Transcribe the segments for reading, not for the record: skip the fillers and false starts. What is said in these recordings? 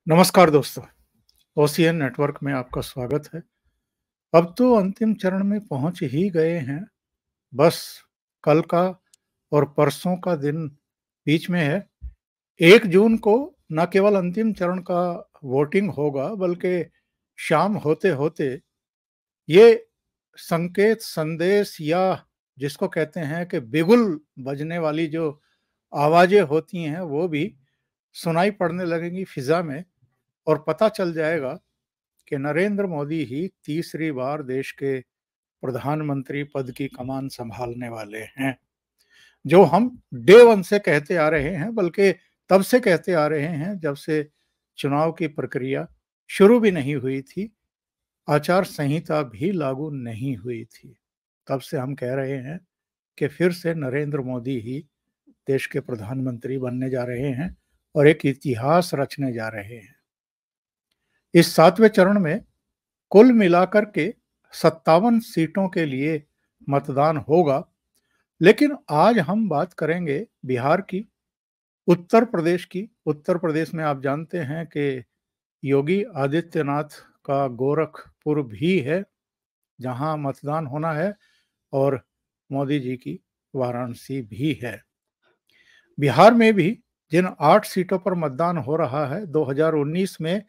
नमस्कार दोस्तों, OCN network में आपका स्वागत है। अब तो अंतिम चरण में पहुंच ही गए हैं। बस कल का और परसों का दिन बीच में है। 1 जून को न केवल अंतिम चरण का वोटिंग होगा, बल्कि शाम होते-होते ये संकेत, संदेश या जिसको कहते हैं कि बिगुल बजने वाली जो आवाज़ें होती हैं, वो भी सुनाई पड़ने लगेंगी फ़िज़ा में और पता चल जाएगा कि नरेंद्र मोदी ही तीसरी बार देश के प्रधानमंत्री पद की कमान संभालने वाले हैं। जो हम डे वन से कहते आ रहे हैं, बल्कि तब से कहते आ रहे हैं जब से चुनाव की प्रक्रिया शुरू भी नहीं हुई थी, आचार संहिता भी लागू नहीं हुई थी। तब से हम कह रहे हैं कि फिर से नरेंद्र मोदी ही देश के प्रधानमंत्री बनने जा रहे हैं और एक इतिहास रचने जा रहे हैं। इस 7वें चरण में कुल मिलाकर के 57 सीटों के लिए मतदान होगा, लेकिन आज हम बात करेंगे बिहार की, उत्तर प्रदेश की। उत्तर प्रदेश में आप जानते हैं कि योगी आदित्यनाथ का गोरखपुर भी है, जहां मतदान होना है, और मोदी जी की वाराणसी भी है। बिहार में भी जिन 8 सीटों पर मतदान हो रहा है, 2019 में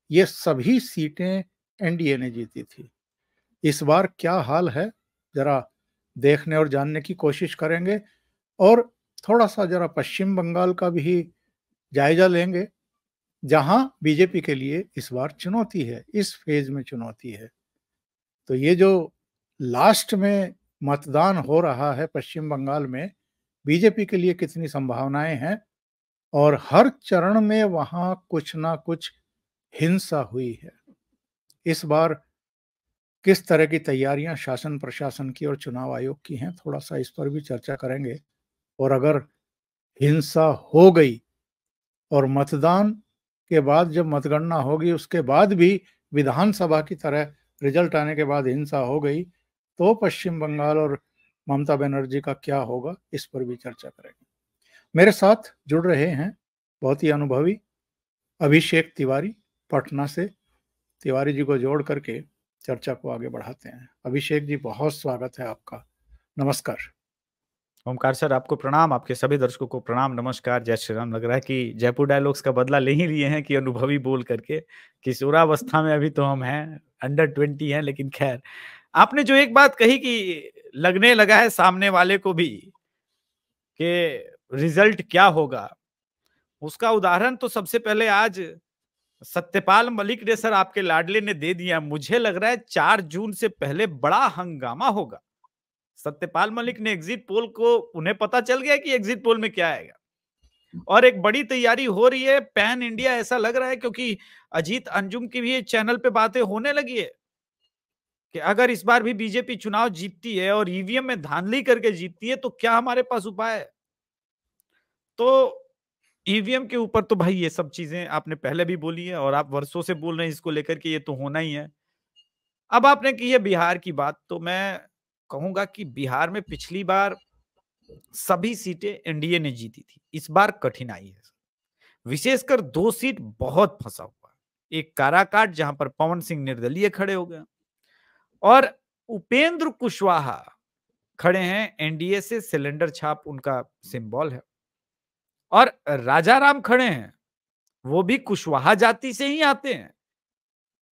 ये सभी सीटें एनडीए ने जीती थी। इस बार क्या हाल है, जरा देखने और जानने की कोशिश करेंगे और थोड़ा सा जरा पश्चिम बंगाल का भी जायजा लेंगे, जहां बीजेपी के लिए इस बार चुनौती है, इस फेज में चुनौती है। तो ये जो लास्ट में मतदान हो रहा है पश्चिम बंगाल में, बीजेपी के लिए कितनी संभावनाएं हैं, और हर चरण में वहां कुछ ना कुछ हिंसा हुई है। इस बार किस तरह की तैयारियां शासन प्रशासन की और चुनाव आयोग की हैं, थोड़ा सा इस पर भी चर्चा करेंगे। और अगर हिंसा हो गई और मतदान के बाद जब मतगणना होगी, उसके बाद भी विधानसभा की तरह रिजल्ट आने के बाद हिंसा हो गई, तो पश्चिम बंगाल और ममता बनर्जी का क्या होगा, इस पर भी चर्चा करेंगे। मेरे साथ जुड़ रहे हैं बहुत ही अनुभवी अभिषेक तिवारी पटना से। तिवारी जी को जोड़ करके चर्चा को आगे बढ़ाते हैं। अभिषेक जी, बहुत स्वागत है आपका। नमस्कार। ओमकार सर, आपको प्रणाम, आपके सभी दर्शकों को प्रणाम, नमस्कार, जय श्री राम। लग रहा है कि जयपुर डायलॉग्स का बदला ले ही लिए हैं कि अनुभवी बोल करके। किशोरावस्था में अभी तो हम हैं, अंडर 20 हैं, लेकिन खैर, आपने जो एक बात कही कि लगने लगा है सामने वाले को भी कि रिजल्ट क्या होगा, उसका उदाहरण तो सबसे पहले आज सत्यपाल मलिक ने सर, आपके लाडले ने दे दिया। मुझे लग रहा है 4 जून से पहले बड़ा हंगामा होगा। सत्यपाल मलिक ने एग्जिट पोल को, उन्हें पता चल गया कि एग्जिट पोल में क्या आएगा, और एक बड़ी तैयारी हो रही है पैन इंडिया, ऐसा लग रहा है, क्योंकि अजीत अंजुम की भी चैनल पे बातें होने लगी है कि अगर इस बार भी बीजेपी चुनाव जीतती है और ईवीएम में धांधली करके जीतती है तो क्या हमारे पास उपाय है। तो ईवीएम के ऊपर तो भाई ये सब चीजें आपने पहले भी बोली है और आप वर्षों से बोल रहे हैं इसको लेकर के, ये तो होना ही है। अब आपने की है बिहार की बात, तो मैं कहूंगा कि बिहार में पिछली बार सभी सीटें एनडीए ने जीती थी, इस बार कठिनाई है, विशेषकर 2 सीट बहुत फंसा हुआ है। एक काराकाट, जहां पर पवन सिंह निर्दलीय खड़े हो गए, और उपेंद्र कुशवाहा खड़े हैं एनडीए से, सिलेंडर छाप उनका सिंबल है, और राजाराम खड़े हैं, वो भी कुशवाहा जाति से ही आते हैं,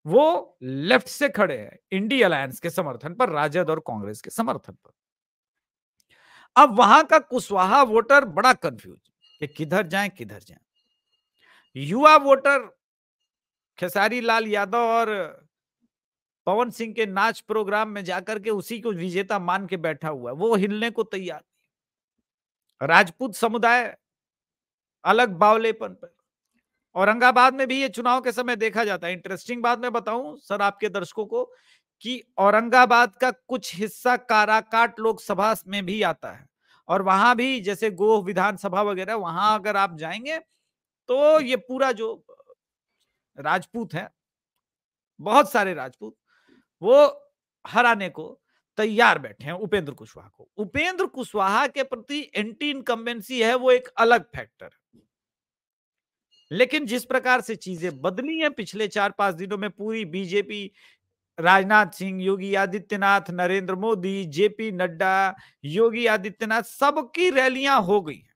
वो लेफ्ट से खड़े हैं, इंडी अलायंस के समर्थन पर, राजद और कांग्रेस के समर्थन पर। अब वहां का कुशवाहा वोटर बड़ा कंफ्यूज कि किधर जाएं किधर जाएं। युवा वोटर खेसारी लाल यादव और पवन सिंह के नाच प्रोग्राम में जाकर के उसी को विजेता मान के बैठा हुआ है, वो हिलने को तैयार नहीं। राजपूत समुदाय अलग बावलेपन पर। औरंगाबाद में भी ये चुनाव के समय देखा जाता है। इंटरेस्टिंग बात मैं बताऊं सर आपके दर्शकों को कि औरंगाबाद का कुछ हिस्सा काराकाट लोकसभा में भी आता है, और वहां भी जैसे गोह विधानसभा वगैरह, वहां अगर आप जाएंगे तो ये पूरा जो राजपूत है बहुत सारे राजपूत वो हराने को तैयार बैठे हैं उपेंद्र कुशवाहा को। उपेंद्र कुशवाहा के प्रति एंटी इनकम्बेंसी है, वो एक अलग फैक्टर है। लेकिन जिस प्रकार से चीजें बदली हैं पिछले 4-5 दिनों में, पूरी बीजेपी, राजनाथ सिंह, योगी आदित्यनाथ, नरेंद्र मोदी, जेपी नड्डा, योगी आदित्यनाथ, सबकी रैलियां हो गई हैं,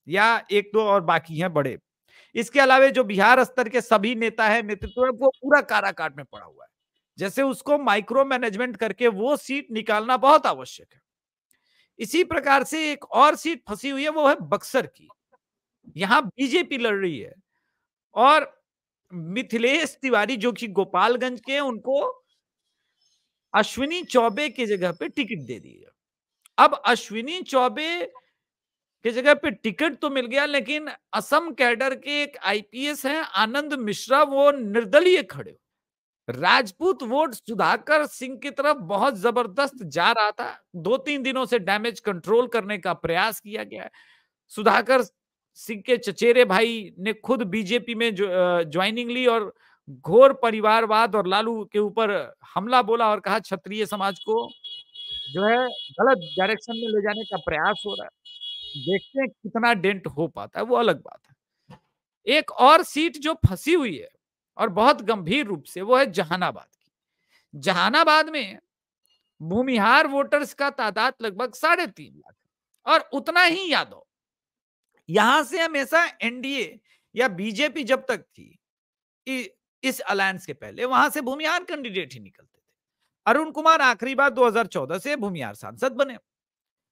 या एक दो और बाकी हैं बड़े। इसके अलावा जो बिहार स्तर के सभी नेता है, नेतृत्व है, वो पूरा काराकाट में पड़ा हुआ है। जैसे उसको माइक्रो मैनेजमेंट करके वो सीट निकालना बहुत आवश्यक है। इसी प्रकार से एक और सीट फंसी हुई है, वो है बक्सर की। यहां बीजेपी लड़ रही है और मिथिलेश तिवारी जो कि गोपालगंज के, उनको अश्विनी चौबे की जगह पे टिकट दे दी है। अब अश्विनी चौबे की जगह पे टिकट तो मिल गया, लेकिन असम कैडर के एक आईपीएस हैं आनंद मिश्रा, वो निर्दलीय खड़े। राजपूत वोट सुधाकर सिंह की तरफ बहुत जबरदस्त जा रहा था। 2-3 दिनों से डैमेज कंट्रोल करने का प्रयास किया गया है। सुधाकर सिंह के चचेरे भाई ने खुद बीजेपी में ज्वाइनिंग ली और घोर परिवारवाद और लालू के ऊपर हमला बोला और कहा क्षत्रिय समाज को जो है गलत डायरेक्शन में ले जाने का प्रयास हो रहा है। देखते हैं कितना डेंट हो पाता है, वो अलग बात है। एक और सीट जो फंसी हुई है और बहुत गंभीर रूप से, वो है जहानाबाद की। जहानाबाद में भूमिहार वोटर्स का तादाद लगभग 3.5 लाख और उतना ही यादव। यहां से हमेशा एनडीए या बीजेपी जब तक थी, इस अलायंस के पहले, वहां से भूमिहार कैंडिडेट ही निकलते थे। अरुण कुमार आखिरी बार 2014 से भूमिहार सांसद बने,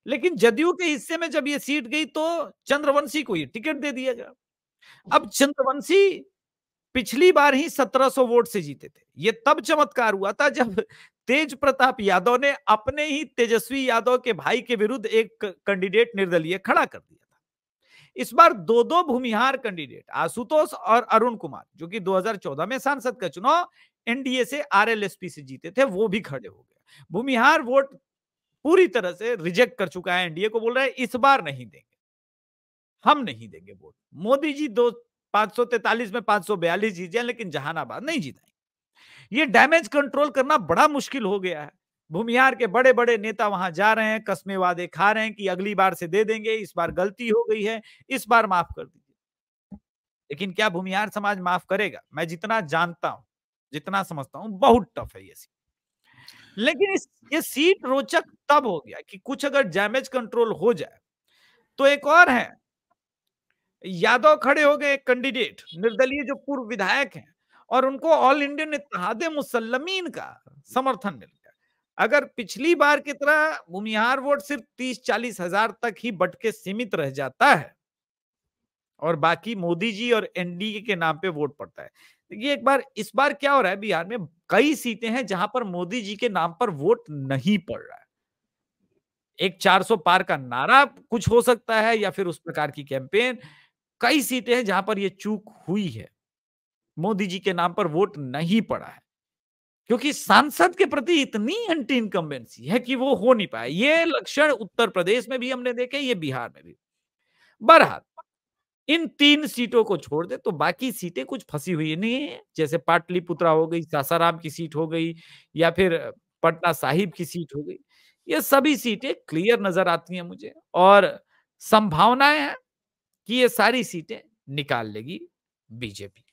लेकिन जदयू के हिस्से में जब ये सीट गई तो चंद्रवंशी को ये टिकट दे दिया गया। अब चंद्रवंशी पिछली बार ही 1700 वोट से जीते थे। ये तब चमत्कार हुआ था जब तेज प्रताप यादव ने अपने ही तेजस्वी यादव के भाई के विरुद्ध एक कैंडिडेट निर्दलीय खड़ा कर दिया था। इस बार दो भूमिहार कैंडिडेट, आशुतोष और अरुण कुमार, जो कि 2014 में सांसद का चुनाव एनडीए से आरएलएसपी से जीते थे, वो भी खड़े हो गए। भूमिहार वोट पूरी तरह से रिजेक्ट कर चुका है एनडीए को, बोल रहा है इस बार नहीं देंगे, हम नहीं देंगे वोट। मोदी जी 543 में 542 जीत जाए, लेकिन जहानाबाद नहीं जीतेंगे। ये डैमेज कंट्रोल करना बड़ा मुश्किल हो गया है। भूमिहार के बड़े बड़े नेता वहां जा रहे हैं, कस्मे वादे खा रहे हैं कि अगली बार से दे देंगे, इस बार गलती हो गई है, इस बार माफ कर दीजिए। लेकिन क्या भूमिहार समाज माफ करेगा? मैं जितना जानता हूं, जितना समझता हूं, बहुत टफ है ये सीट। लेकिन ये सीट रोचक तब हो गया कि कुछ अगर डैमेज कंट्रोल हो जाए तो एक और है, यादव खड़े हो गए कैंडिडेट निर्दलीय जो पूर्व विधायक हैं, और उनको ऑल इंडियन इत्तेहाद मुसल्लमीन का समर्थन मिल गया। अगर पिछली बार की तरह भूमिहार वोट सिर्फ 30-40 हजार तक ही बट के सीमित रह जाता है और बाकी मोदी जी और एनडीए के नाम पे वोट पड़ता है। देखिए एक बार, इस बार क्या हो रहा है, बिहार में कई सीटें हैं जहां पर मोदी जी के नाम पर वोट नहीं पड़ रहा है। एक 400 पार का नारा कुछ हो सकता है या फिर उस प्रकार की कैंपेन। कई सीटें हैं जहां पर यह चूक हुई है, मोदी जी के नाम पर वोट नहीं पड़ा है, क्योंकि सांसद के प्रति इतनी एंटी इनकम्बेंसी है कि वो हो नहीं पाया। ये लक्षण उत्तर प्रदेश में भी हमने देखे, ये बिहार में भी। बहरहाल इन 3 सीटों को छोड़ दे तो बाकी सीटें कुछ फंसी हुई नहीं है, जैसे पाटलिपुत्रा हो गई, सासाराम की सीट हो गई, या फिर पटना साहिब की सीट हो गई। ये सभी सीटें क्लियर नजर आती हैं मुझे, और संभावनाएं हैं कि ये सारी सीटें निकाल लेगी बीजेपी।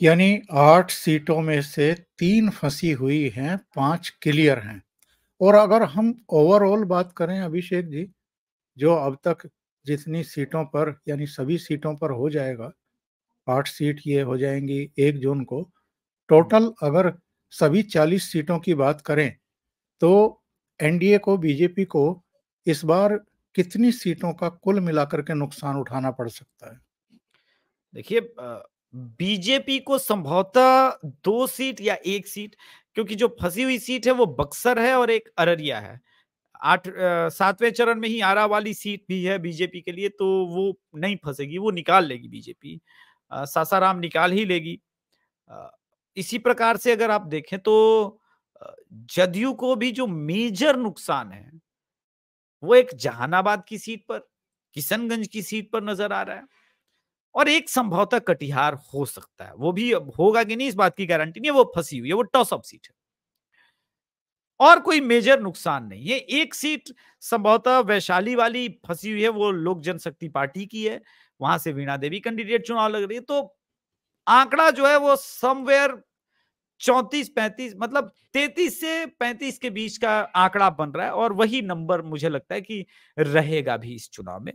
यानी 8 सीटों में से 3 फंसी हुई हैं, 5 क्लियर हैं। और अगर हम ओवरऑल बात करें अभिषेक जी, जो अब तक जितनी सीटों पर, यानी सभी सीटों पर हो जाएगा, 8 सीट ये हो जाएंगी 1 जून को। टोटल अगर सभी 40 सीटों की बात करें तो एनडीए को, बीजेपी को इस बार कितनी सीटों का कुल मिलाकर के नुकसान उठाना पड़ सकता है? देखिए बीजेपी को संभवतः 2 सीट या 1 सीट, क्योंकि जो फंसी हुई सीट है वो बक्सर है और एक अररिया है। 7वें चरण में ही आरा वाली सीट भी है बीजेपी के लिए, तो वो नहीं फंसेगी, वो निकाल लेगी बीजेपी। सासाराम निकाल ही लेगी। अ, इसी प्रकार से अगर आप देखें तो जदयू को भी जो मेजर नुकसान है वो एक जहानाबाद की सीट पर, किशनगंज की सीट पर नजर आ रहा है। और एक संभवतः कटिहार हो सकता है, वो भी अब होगा कि नहीं इस बात की गारंटी नहीं है, वो फंसी हुई है, वो टॉस अप सीट है और कोई मेजर नुकसान नहीं है। एक सीट संभवतः वैशाली वाली फंसी हुई है, वो लोक जनशक्ति पार्टी की है, वहां से वीणा देवी कैंडिडेट चुनाव लग रही है। तो आंकड़ा जो है वो समवेयर 34-35 मतलब 33 से 35 के बीच का आंकड़ा बन रहा है और वही नंबर मुझे लगता है कि रहेगा भी इस चुनाव में।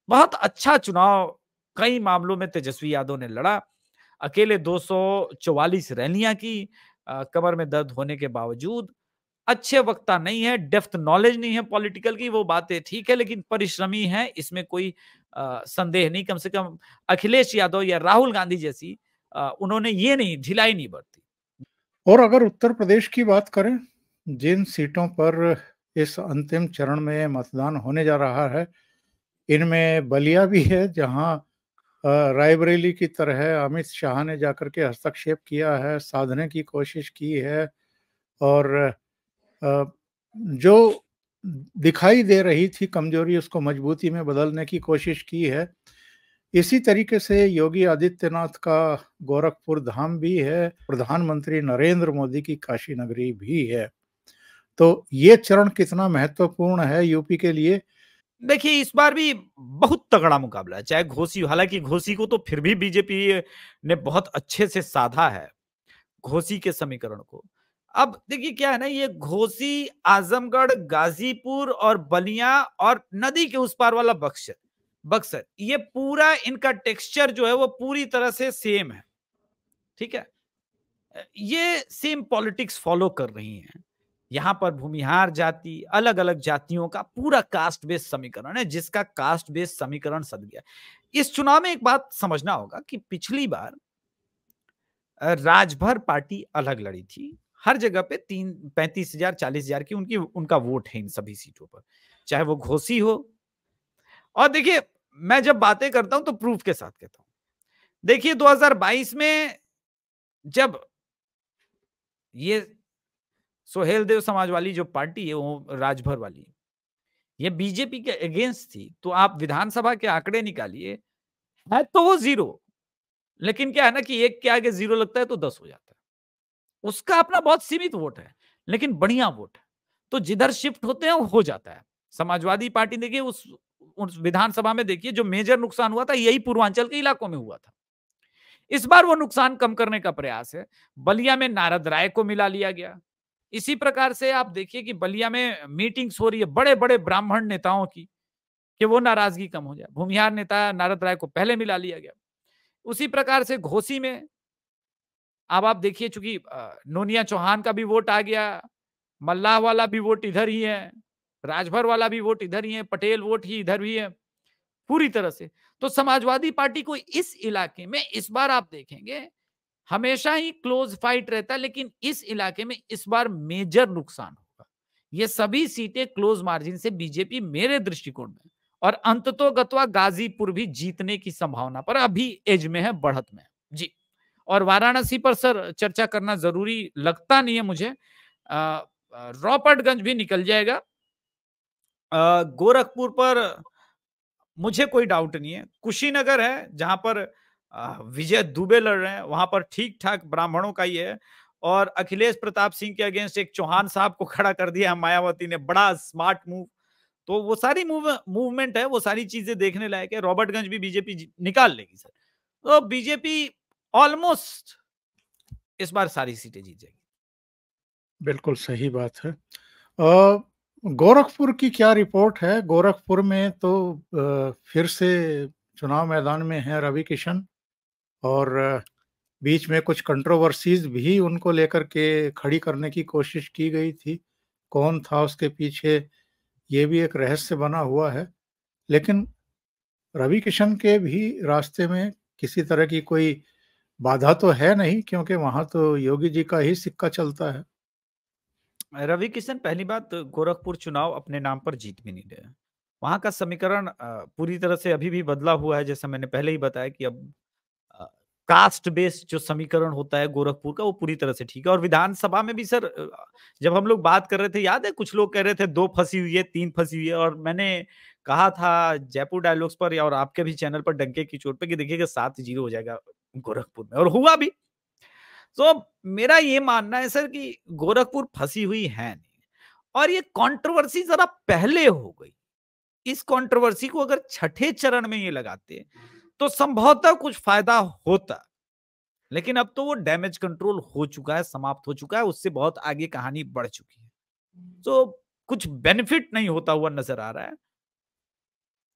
बहुत अच्छा चुनाव कई मामलों में तेजस्वी यादव ने लड़ा, अकेले 244 रैलियां की, कमर में दर्द होने के बावजूद। अच्छे वक्ता नहीं है, डेप्थ नॉलेज नहीं है पॉलिटिकल की, वो बातें ठीक है, लेकिन परिश्रमी है, इसमें कोई संदेह नहीं। कम से कम अखिलेश यादव या राहुल गांधी जैसी उन्होंने ये नहीं ढिलाई नहीं बरती। और अगर उत्तर प्रदेश की बात करें, जिन सीटों पर इस अंतिम चरण में मतदान होने जा रहा है, इनमें बलिया भी है, जहां रायबरेली की तरह अमित शाह ने जाकर के हस्तक्षेप किया है, साधने की कोशिश की है और जो दिखाई दे रही थी कमजोरी, उसको मजबूती में बदलने की कोशिश की है। इसी तरीके से योगी आदित्यनाथ का गोरखपुर धाम भी है, प्रधानमंत्री नरेंद्र मोदी की काशी नगरी भी है। तो ये चरण कितना महत्वपूर्ण है यूपी के लिए? देखिए इस बार भी बहुत तगड़ा मुकाबला है, चाहे घोसी, हालांकि घोसी को तो फिर भी बीजेपी ने बहुत अच्छे से साधा है, घोसी के समीकरण को। अब देखिए क्या है ना, ये घोसी, आजमगढ़, गाजीपुर और बलिया और नदी के उस पार वाला बक्सर बक्सर ये पूरा इनका टेक्सचर जो है वो पूरी तरह से सेम है, ठीक है। ये सेम पॉलिटिक्स फॉलो कर रही हैं। यहां पर भूमिहार जाति, अलग अलग जातियों का पूरा कास्ट बेस्ड समीकरण है, जिसका कास्ट बेस्ड समीकरण सद गया। इस चुनाव में एक बात समझना होगा कि पिछली बार राजभर पार्टी अलग लड़ी थी, हर जगह पे 35,000 40,000 की उनका वोट है इन सभी सीटों पर, चाहे वो घोसी हो। और देखिए मैं जब बातें करता हूं तो प्रूफ के साथ कहता हूं। देखिए 2022 में जब ये सोहेल देव समाज वाली जो पार्टी है, वो राजभर वाली, ये बीजेपी के अगेंस्ट थी, तो आप विधानसभा के आंकड़े निकालिए, है तो वो जीरो, लेकिन क्या है ना कि एक के आगे जीरो लगता है तो 10 हो जाता है। उसका अपना बहुत सीमित वोट है, लेकिन बढ़िया वोट है, तो जिधर शिफ्ट होते हैं वो हो जाता है। समाजवादी पार्टी देखिए उस विधानसभा में देखिए जो मेजर नुकसान हुआ था यही पूर्वांचल के इलाकों में हुआ था। इस बार वो नुकसान कम करने का प्रयास है। बलिया में नारद राय को मिला लिया गया। इसी प्रकार से आप देखिए कि बलिया में मीटिंग्स हो रही है बड़े बड़े ब्राह्मण नेताओं की, कि वो नाराजगी कम हो जाए। भूमिहार नेता नारद राय को पहले मिला लिया गया। उसी प्रकार से घोसी में अब आप देखिए, चूंकि नोनिया चौहान का भी वोट आ गया, मल्लाह वाला भी वोट इधर ही है, राजभर वाला भी वोट इधर ही है, पटेल वोट ही इधर भी है पूरी तरह से। तो समाजवादी पार्टी को इस इलाके में इस बार आप देखेंगे हमेशा ही क्लोज फाइट रहता है, लेकिन इस इलाके में इस बार मेजर नुकसान होगा। ये सभी सीटें क्लोज मार्जिन से बीजेपी मेरे दृष्टिकोण में, और अंततोगत्वा गाजीपुर भी जीतने की संभावना पर अभी एज में है, बढ़त में है जी। और वाराणसी पर सर चर्चा करना जरूरी लगता नहीं है मुझे, रॉबर्टगंज भी निकल जाएगा। गोरखपुर पर मुझे कोई डाउट नहीं है। कुशीनगर है जहां पर विजय दुबे लड़ रहे हैं, वहां पर ठीक ठाक ब्राह्मणों का ही है, और अखिलेश प्रताप सिंह के अगेंस्ट एक चौहान साहब को खड़ा कर दिया मायावती ने, बड़ा स्मार्ट मूव। तो वो सारी मूवमेंट है, वो सारी चीजें देखने लायक है। रॉबर्टगंज भी बीजेपी निकाल लेगी सर, तो बीजेपी ऑलमोस्ट इस बार सारी सीटें जीत जाएगी। बिल्कुल सही बात है। गोरखपुर की क्या रिपोर्ट है? गोरखपुर में तो फिर से चुनाव मैदान में है रवि किशन, और बीच में कुछ कंट्रोवर्सीज भी उनको लेकर के खड़ी करने की कोशिश की गई थी। कौन था उसके पीछे, ये भी एक रहस्य बना हुआ है। लेकिन रवि किशन के भी रास्ते में किसी तरह की कोई बाधा तो है नहीं, क्योंकि वहां तो योगी जी का ही सिक्का चलता है। रवि किशन पहली बात गोरखपुर चुनाव अपने नाम पर जीत भी नहीं रहे। वहां का समीकरण पूरी तरह से अभी भी बदला हुआ है, जैसा मैंने पहले ही बताया कि अब कास्ट बेस्ड जो समीकरण होता है गोरखपुर का, वो पूरी तरह से ठीक है। और विधानसभा में भी सर जब हम लोग बात कर रहे थे, याद है कुछ लोग कह रहे थे 2 फंसी हुई है, 3 फंसी हुई है, और मैंने कहा था जयपुर डायलॉग्स पर और आपके भी चैनल पर डंके की चोट पे कि देखिएगा 7-0 हो जाएगा गोरखपुर में, और हुआ भी। तो मेरा ये मानना है सर कि गोरखपुर फंसी हुई है नहीं, और ये कंट्रोवर्सी जरा पहले हो गई। इस कंट्रोवर्सी को अगर छठे चरण में ये लगाते तो संभवतः कुछ फायदा होता, लेकिन अब तो वो डैमेज कंट्रोल हो चुका है, समाप्त हो चुका है, उससे बहुत आगे कहानी बढ़ चुकी है, तो कुछ बेनिफिट नहीं होता हुआ नजर आ रहा है।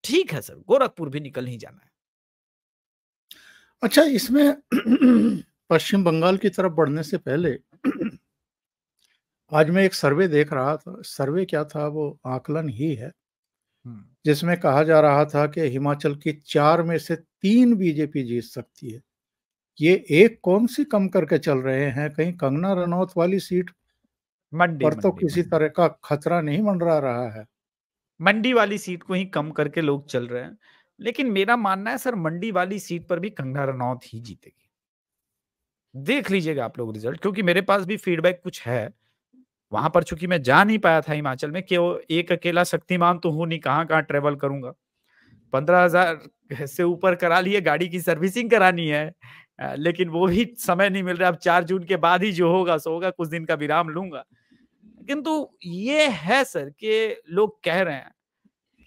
ठीक है सर, गोरखपुर भी निकल ही जाना है। अच्छा, इसमें पश्चिम बंगाल की तरफ बढ़ने से पहले आज मैं एक सर्वे देख रहा था। सर्वे क्या था, वो आकलन ही है, जिसमें कहा जा रहा था कि हिमाचल की 4 में से 3 बीजेपी जीत सकती है। ये एक कौन सी कम करके चल रहे हैं? कहीं कंगना रनौत वाली सीट मंडी पर तो मंडी किसी मंडी तरह का खतरा नहीं मंडरा रहा है। मंडी वाली सीट को ही कम करके लोग चल रहे हैं, लेकिन मेरा मानना है सर मंडी वाली सीट पर भी कंगना रनौत ही जीतेगी। देख लीजिएगा आप लोग रिजल्ट, क्योंकि मेरे पास भी फीडबैक कुछ है। वहां पर चूंकि मैं जा नहीं पाया था हिमाचल में, कि वो एक अकेला शक्तिमान तो हूं नहीं, कहाँ कहाँ ट्रेवल करूंगा। 15,000 से ऊपर करा लिए, गाड़ी की सर्विसिंग करानी है, लेकिन वो भी समय नहीं मिल रहा। अब 4 जून के बाद ही जो होगा सो होगा, कुछ दिन का विराम लूंगा। किंतु ये है सर कि लोग कह रहे हैं,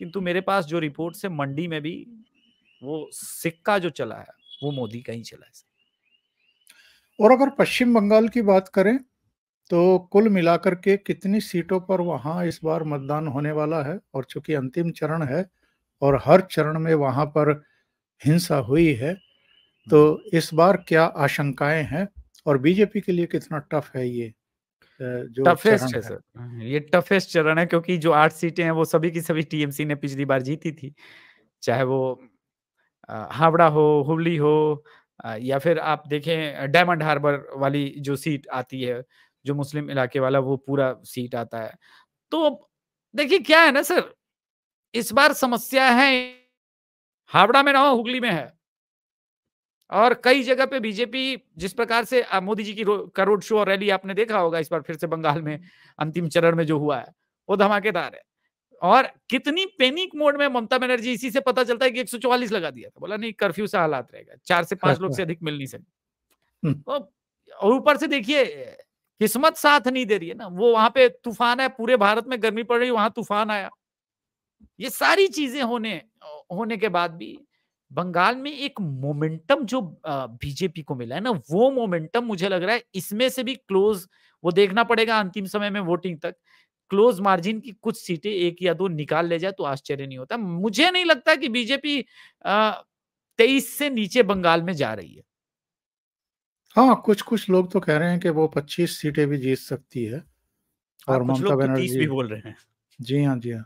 किंतु मेरे पास जो रिपोर्ट है मंडी में भी वो सिक्का जो चला है वो मोदी का ही चला है। और अगर पश्चिम बंगाल की बात करें तो कुल मिलाकर के कितनी सीटों पर वहां इस बार मतदान होने वाला है? और चूंकि अंतिम चरण है और हर चरण में वहां पर हिंसा हुई है, तो इस बार क्या आशंकाएं हैं और बीजेपी के लिए कितना टफ है ये जो टफेस्ट चरण है है? सर, ये टफेस्ट चरण है, क्योंकि जो 8 सीटें हैं वो सभी की सभी टीएमसी ने पिछली बार जीती थी। चाहे वो हावड़ा हो, हुबली हो, या फिर आप देखें डायमंड हार्बर वाली जो सीट आती है, जो मुस्लिम इलाके वाला वो पूरा सीट आता है। तो देखिए क्या है ना सर, इस बार समस्या है हावड़ा में ना हो, हुगली में है। और कई जगह पे बीजेपी जिस प्रकार से मोदी जी की का रोड शो और रैली आपने देखा होगा इस बार फिर से बंगाल में अंतिम चरण में जो हुआ है, वो धमाकेदार है। और कितनी पैनिक मोड में ममता बनर्जी, इसी से पता चलता है कि 144 लगा दिया था, बोला नहीं कर्फ्यू से हालात रहेगा, 4 से 5 लोग से अधिक मिल नहीं सकते। तो और ऊपर से देखिए किस्मत साथ नहीं दे रही है ना, वो वहां पे तूफान है, पूरे भारत में गर्मी पड़ रही, वहां तूफान आया। ये सारी चीजें होने होने के बाद भी बंगाल में एक मोमेंटम जो बीजेपी को मिला है ना, वो मोमेंटम मुझे लग रहा है इसमें से भी क्लोज, वो देखना पड़ेगा अंतिम समय में वोटिंग तक, क्लोज मार्जिन की कुछ सीटें 1 या 2 निकाल ले जाए तो आश्चर्य नहीं होता। मुझे नहीं लगता कि बीजेपी 23 से नीचे बंगाल में जा रही है। हाँ, कुछ-कुछ लोग तो कह रहे हैं कि वो 25 सीटें भी जीत सकती है हाँ, और कुछ ममता लोग तो 30 बनर्जी। भी बोल रहे हैं। जी हाँ, जी हाँ।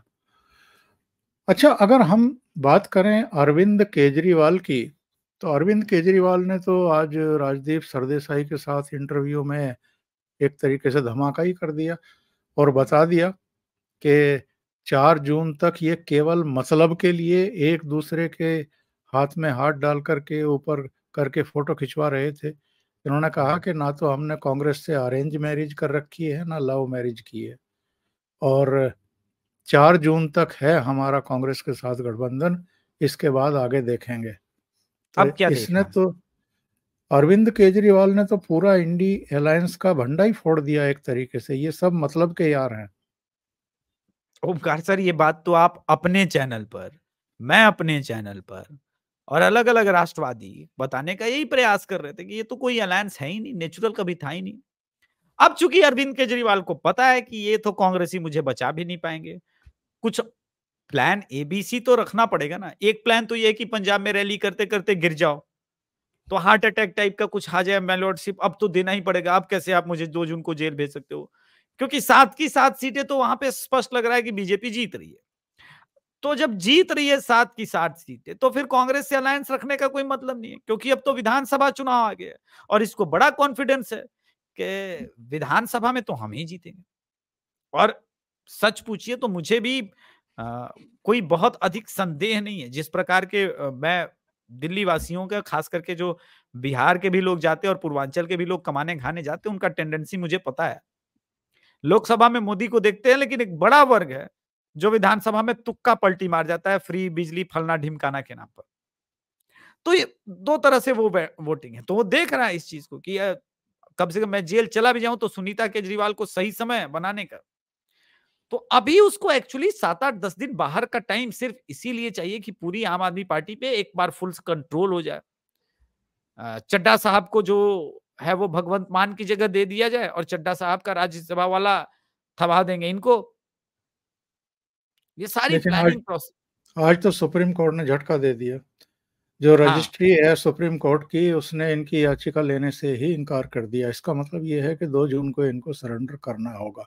अच्छा, अगर हम बात करें अरविंद केजरीवाल की, तो अरविंद केजरीवाल ने तो आज राजदीप सरदेसाई के साथ इंटरव्यू में एक तरीके से धमाका ही कर दिया और बता दिया कि 4 जून तक ये केवल मतलब के लिए एक दूसरे के हाथ में हाथ डाल करके ऊपर करके फोटो खिंचवा रहे थे। इन्होंने कहा कि ना तो हमने कांग्रेस से अरेंज मैरिज कर रखी है, ना लव मैरिज की है, और 4 जून तक है हमारा कांग्रेस के साथ गठबंधन, इसके बाद आगे देखेंगे। तो अब क्या इसने देखना है? तो अरविंद केजरीवाल ने तो पूरा इंडी अलायंस का भंडा ही फोड़ दिया एक तरीके से। ये सब मतलब के यार हैं। ओमकार सर, ये बात तो आप अपने चैनल पर, मैं अपने चैनल पर और अलग-अलग राष्ट्रवादी बताने का यही प्रयास कर रहे थे कि ये तो कोई अलायंस है ही नहीं, नेचुरल कभी था ही नहीं। अब चूंकि अरविंद केजरीवाल को पता है कि ये तो कांग्रेसी मुझे बचा भी नहीं पाएंगे, कुछ प्लान एबीसी तो रखना पड़ेगा ना। एक प्लान तो ये है कि पंजाब में रैली करते-करते गिर जाओ, तो हार्ट अटैक टाइप का कुछ आ जाए, माय लॉर्डशिप अब तो देना ही पड़ेगा। अब कैसे आप मुझे 2 जून को जेल भेज सकते हो? क्योंकि 7 की 7 सीटें तो वहां पे स्पष्ट लग रहा है कि बीजेपी जीत रही है। तो जब जीत रही है 7 की 7 सीटें, तो फिर कांग्रेस से अलायंस रखने का कोई मतलब नहीं है, क्योंकि अब तो विधानसभा चुनाव आ गया है और इसको बड़ा कॉन्फिडेंस है कि विधानसभा में तो हम ही जीतेंगे। और सच पूछिए तो मुझे भी कोई बहुत अधिक संदेह नहीं है, जिस प्रकार के मैं दिल्ली वासियों का, खास करके जो बिहार के भी लोग जाते हैं और पूर्वांचल के भी लोग कमाने खाने जाते हैं, उनका टेंडेंसी मुझे पता है। लोकसभा में मोदी को देखते हैं, लेकिन एक बड़ा वर्ग है जो विधानसभा में तुक्का पलटी मार जाता है, फ्री बिजली फलना ढिमकाना के नाम पर। तो ये दो तरह से वो वोटिंग है। तो वो देख रहा है इस चीज को कि कम से कम मैं जेल चला भी जाऊं तो सुनीता केजरीवाल को सही समय बनाने का। तो अभी उसको एक्चुअली 7-8-10 दिन बाहर का टाइम सिर्फ इसीलिए चाहिए कि पूरी आम आदमी पार्टी पे एक बार फुल कंट्रोल हो जाए। चड्ढा साहब को जो है वो भगवंत मान की जगह दे दिया जाए और चड्ढा साहब का राज्यसभा वाला थमा देंगे इनको। ये सारी लेकिन आज प्लानिंग प्रोसेस। आज तो सुप्रीम कोर्ट ने झटका दे दिया। जो हाँ, रजिस्ट्री है सुप्रीम कोर्ट की, उसने इनकी याचिका लेने से ही इनकार कर दिया। इसका मतलब ये है कि 2 जून को इनको सरेंडर करना होगा।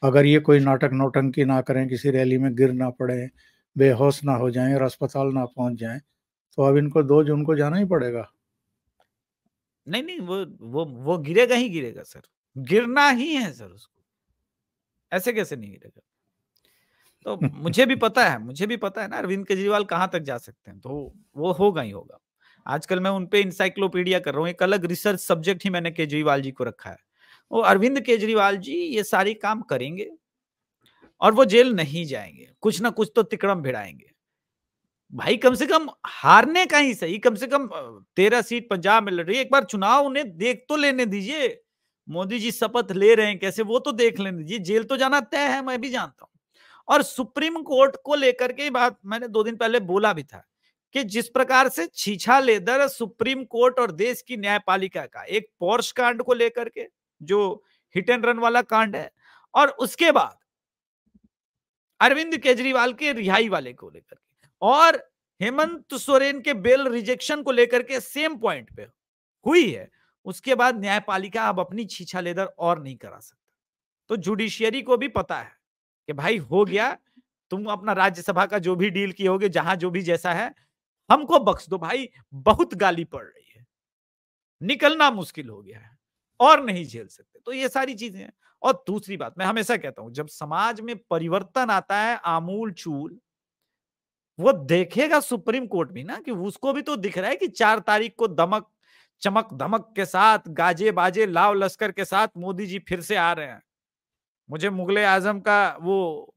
अगर ये कोई नाटक नौटंकी ना करें, किसी रैली में गिर ना पड़े, बेहोश ना हो जाएं और अस्पताल ना पहुंच जाएं, तो अब इनको 2 जून को जाना ही पड़ेगा। नहीं, नहीं, वो गिरेगा ही गिरेगा सर। गिरना ही है सर उसको। ऐसे कैसे नहीं गिरेगा? तो मुझे भी पता है ना अरविंद केजरीवाल कहाँ तक जा सकते हैं, तो वो होगा ही होगा। आजकल मैं उन पे इंसाइक्लोपीडिया कर रहा हूँ, एक अलग रिसर्च सब्जेक्ट ही मैंने केजरीवाल जी को रखा है। वो अरविंद केजरीवाल जी ये सारी काम करेंगे और वो जेल नहीं जाएँगे, कुछ ना कुछ तो तिकड़म भिड़ाएँगे। भाई कम से कम हारने का ही सही, कम से कम 13 सीट पंजाब में लड़ रही है, एक बार चुनाव उन्हें देख तो लेने दीजिए। मोदी जी शपथ ले रहे हैं कैसे, वो तो देख लेने दीजिए। जेल तो जाना तय है, मैं भी जानता हूँ। और सुप्रीम कोर्ट को लेकर के बात मैंने 2 दिन पहले बोला भी था कि जिस प्रकार से छीछा लेदर सुप्रीम कोर्ट और देश की न्यायपालिका का एक पोर्श कांड को लेकर के, जो हिट एंड रन वाला कांड है, और उसके बाद अरविंद केजरीवाल के रिहाई वाले को लेकर के, और हेमंत सोरेन के बेल रिजेक्शन को लेकर के सेम पॉइंट पे हुई है। उसके बाद न्यायपालिका अब अपनी छीछा लेदर और नहीं करा सकता। तो जुडिशियरी को भी पता है कि भाई हो गया, तुम अपना राज्यसभा का जो भी डील किए होगे, जहां जो भी जैसा है, हमको बख्श दो भाई, बहुत गाली पड़ रही है, निकलना मुश्किल हो गया है और नहीं झेल सकते। तो ये सारी चीजें हैं। और दूसरी बात मैं हमेशा कहता हूं, जब समाज में परिवर्तन आता है आमूल चूल, वो देखेगा सुप्रीम कोर्ट भी ना, कि उसको भी तो दिख रहा है कि 4 तारीख को दमक चमक धमक के साथ, गाजे बाजे लाव लश्कर के साथ मोदी जी फिर से आ रहे हैं। मुझे मुगले आजम का वो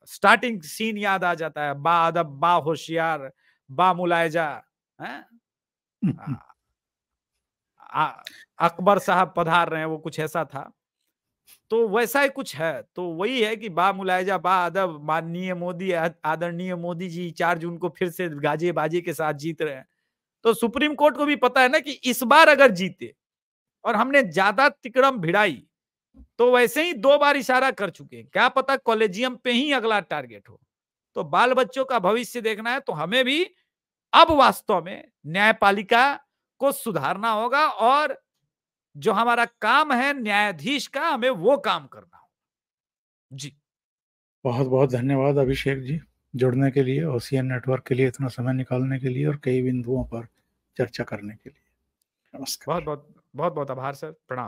स्टार्टिंग सीन याद आ जाता है, बा अदब बा होशियार बा मुलायजा, हैं? अकबर साहब पधार रहे हैं, वो कुछ ऐसा था। तो वैसा ही कुछ है। तो वही है कि बा मुलायजा बा अदब, माननीय मोदी, आदरणीय मोदी जी 4 जून को फिर से गाजे बाजे के साथ जीत रहे हैं। तो सुप्रीम कोर्ट को भी पता है ना कि इस बार अगर जीते और हमने ज्यादा तिकड़म भिड़ाई, तो वैसे ही 2 बार इशारा कर चुके हैं, क्या पता कॉलेजियम पे ही अगला टारगेट हो। तो बाल बच्चों का भविष्य देखना है, तो हमें भी अब वास्तव में न्यायपालिका को सुधारना होगा, और जो हमारा काम है न्यायाधीश का, हमें वो काम करना होगा। जी, बहुत बहुत धन्यवाद अभिषेक जी, जुड़ने के लिए, ओसीएन नेटवर्क के लिए इतना समय निकालने के लिए और कई बिंदुओं पर चर्चा करने के लिए। बहुत नमस्कार। बहुत बहुत बहुत आभार सर, प्रणाम।